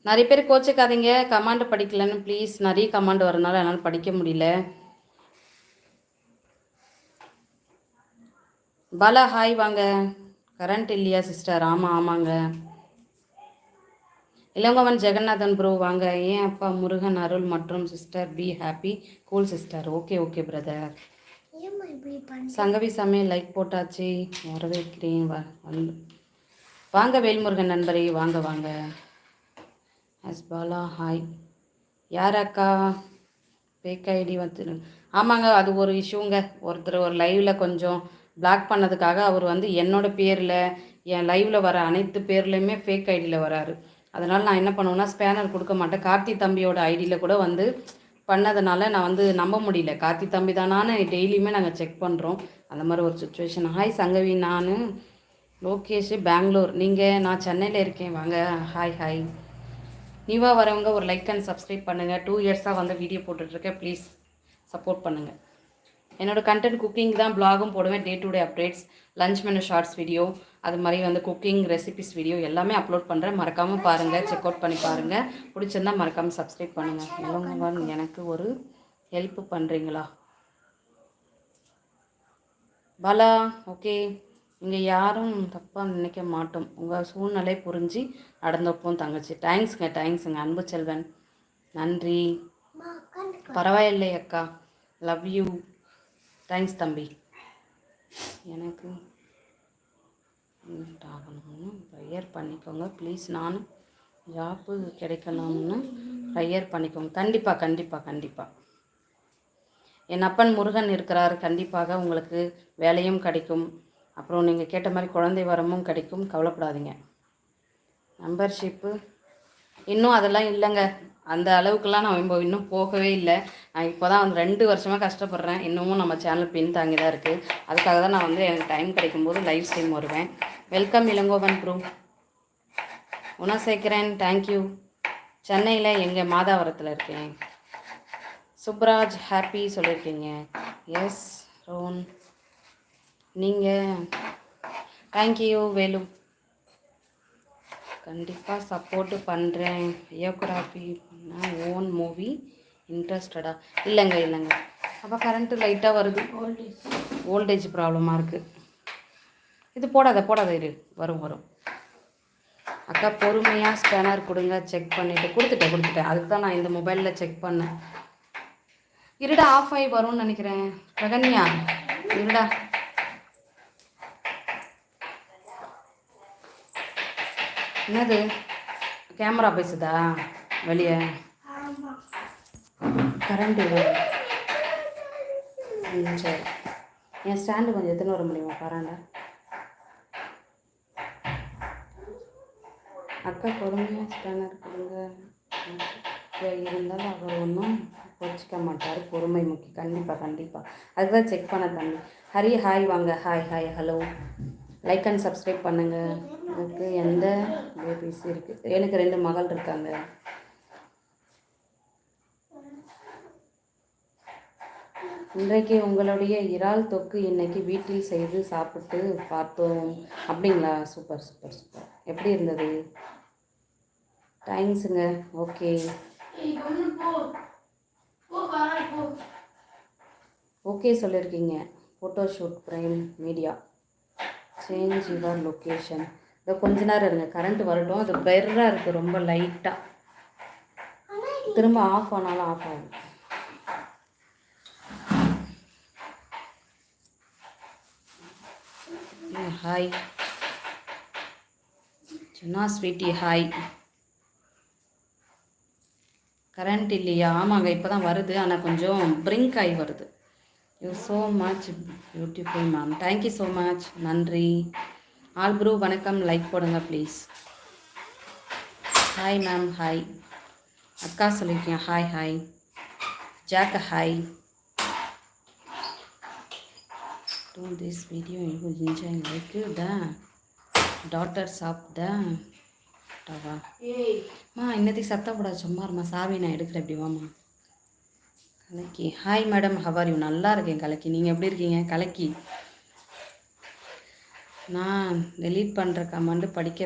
நிறைய பேர் கோச்சிக்காதீங்க, கமாண்ட் படிக்கலன்னு ப்ளீஸ். நிறைய கமாண்ட் வரனால என்னால் படிக்க முடியல. பாலா ஹாய் வாங்க. கரண்ட் இல்லையா சிஸ்டர்? ஆமாம் ஆமாங்க. இளங்கோவன் ஜெகநாதன் ப்ரோ வாங்க. ஏன் அப்பா முருகன் அருள் மற்றும் sister be happy cool sister. Okay okay brother. Sangavi சமையல் லைக் போட்டாச்சு, வரவேற்கிறேன். வாங்க வேல்முருகன் நண்பரே, வாங்க வாங்க. S Bala hi. யார் அக்கா? ஃபேக் ஐடி வந்து ஆமாங்க, அது ஒரு இஷ்யூங்க. ஒருத்தர் ஒரு லைவில் கொஞ்சம் பிளாக் பண்ணதுக்காக அவர் வந்து என்னோட பேரில் என் லைவில் வர அனைத்து பேர்லையுமே ஃபேக் ஐடியில் வராரு. அதனால் நான் என்ன பண்ணுவேன்னா ஸ்பேனர் கொடுக்க மாட்டேன். கார்த்தி தம்பியோட ஐடியில் கூட வந்து பண்ணதுனால நான் வந்து நம்ப முடியல. கார்த்தி தம்பி தானான்னு டெய்லியுமே நாங்கள் செக் பண்ணுறோம். அந்த மாதிரி ஒரு சுச்சுவேஷன். ஹாய் சங்கவி, நான் லோகேஷ் பெங்களூர். நீங்கள்? நான் சென்னையில் இருக்கேன். வாங்க. Hi hi. நீவாக வரவங்க ஒரு லைக் அண்ட் சப்ஸ்கிரைப் பண்ணுங்கள். 2 இயர்ஸாக வந்து வீடியோ போட்டுட்ருக்கேன். ப்ளீஸ் சப்போர்ட் பண்ணுங்கள். என்னோடய கண்டென்ட் குக்கிங் தான், ப்ளாகும் போடுவேன். Day to day updates, lunch menu shorts video, அது மாதிரி வந்து குக்கிங் ரெசிபிஸ் வீடியோ எல்லாமே அப்லோட் பண்ணுறேன். மறக்காமல் பாருங்கள், செக் அவுட் பண்ணி பாருங்கள். பிடிச்சிருந்தால் மறக்காமல் சப்ஸ்கிரைப் பண்ணுங்கள். இளங்கோவன் எனக்கு ஒரு ஹெல்ப் பண்ணுறீங்களா? பாலா ஓகே. இங்கே யாரும் தப்பாக நினைக்க மாட்டோம். உங்கள் சூழ்நிலை புரிஞ்சு நடந்துப்போம் தங்கச்சி. தேங்க்ஸுங்க அன்பு செல்வன். நன்றி. பரவாயில்லை அக்கா, லவ் யூ. தேங்க்ஸ் தம்பி. எனக்கு ஆகணும்னு ப்ரேயர் பண்ணிக்கோங்க ப்ளீஸ். நான் ஜாப்பு கிடைக்கணும்னு ப்ரேயர் பண்ணிக்கோங்க. கண்டிப்பாக கண்டிப்பாக கண்டிப்பாக. என் அப்பன் முருகன் இருக்கிறார். கண்டிப்பாக உங்களுக்கு வேலையும் கிடைக்கும். அப்புறம் நீங்கள் கேட்ட மாதிரி குழந்தை வரமும் கிடைக்கும். கவலைப்படாதீங்க. மெம்பர்ஷிப்பு இன்னும் அதெல்லாம் இல்லைங்க. அந்த அளவுக்குலாம் நான் இன்னும் போகவே இல்லை. நான் இப்போ தான் வந்து 2 வருஷமாக கஷ்டப்படுறேன். இன்னமும் நம்ம சேனல் பின்தாங்கி தான் இருக்குது. அதுக்காக தான் நான் வந்து எனக்கு டைம் கிடைக்கும்போது லைவ் ஸ்ட்ரீம் வருவேன். Welcome Ilangovan bro. Gunasekaran thank you. சென்னையில் எங்கள் மாதாவரத்தில் இருக்கேன். சுப்ராஜ் ஹாப்பி சொல்லியிருக்கீங்க. S Ron. நீங்கள்? தேங்க்யூ வேலு. கண்டிப்பாக சப்போர்ட்டு பண்ணுறேன். பயோகிராஃபி பண்ண ஓன் மூவி இன்ட்ரெஸ்டடா? இல்லைங்க. அப்போ கரண்ட்டு லைட்டாக வருது. ஓல்டேஜ் ப்ராப்ளமாக இருக்குது. இது போடாத இரு, வரும். அக்கா பொறுமையாக ஸ்கேனர் கொடுங்க, செக் பண்ணிவிட்டு. கொடுத்துட்டேன். அதுக்கு தான் நான் இந்த மொபைலில் செக் பண்ணேன். இருடா, ஆஃப் ஆகி வரும்னு நினைக்கிறேன். பிரகன்யா இருடா. என்னது கேமரா பேசுதா வெளியே? கரண்ட் இல்லை. சரி, என் ஸ்டாண்டு கொஞ்சம் எத்தனை வர முடியுமா பாருங்க. அக்கா பொறுமையாக ஸ்கேனர் கொடுங்க. இருந்தாலும் அவர் ஒன்றும் வச்சுக்க மாட்டார். பொறுமை முக்கியம். கண்டிப்பாக அதுதான் செக் பண்ண தம்பி. ஹரி ஹாய் வாங்க. Hi hello. Like and subscribe பண்ணுங்கள். எனக்கு எந்த பேபிஸ் இருக்குது? எனக்கு 2 மகள் இருக்காங்க. இன்றைக்கு உங்களுடைய இறால் தொக்கு இன்னைக்கு வீட்டில் செய்து சாப்பிட்டு பார்த்தோம். அப்படிங்களா? சூப்பர். எப்படி இருந்தது? தேங்க்ஸுங்க. ஓகே சொல்லியிருக்கீங்க. Photoshoot prime media change your location. இதை கொஞ்ச நேரம் இருங்க, கரண்ட் வரட்டும். அது பெர்ராக இருக்குது ரொம்ப லைட்டாக. திரும்ப ஆஃப் ஆனாலும் ஆஃப் ஆகும். ஹாய் சின்னா ஸ்வீட்டி ஹாய். கரண்ட் இல்லையா? ஆமாங்க, இப்போ தான் வருது. ஆனால் கொஞ்சம் பிரிங்க் ஆகி வருது. You so much beautiful ma'am. Thank you so much. நன்றி. ஆல் ப்ரூ வணக்கம். லைக் போடுங்க ப்ளீஸ். Hi ma'am. ஹாய் அக்கா சொல்லியிருக்கேன். ஹாய் ஜாக்க hi. Do this video you enjoy like the daughters of the டவா. இன்னத்துக்கு சத்தப்படாது, சும்மா இருமா. சாவி நான் எடுக்கிறேன். எப்படி வாமா கலக்கி. Hi madam, how are you? நல்லா இருக்கேன் கலக்கி. நீங்கள் எப்படி இருக்கீங்க கலக்கி? நான் டெலீட் பண்ணுற கமெண்ட் படிக்க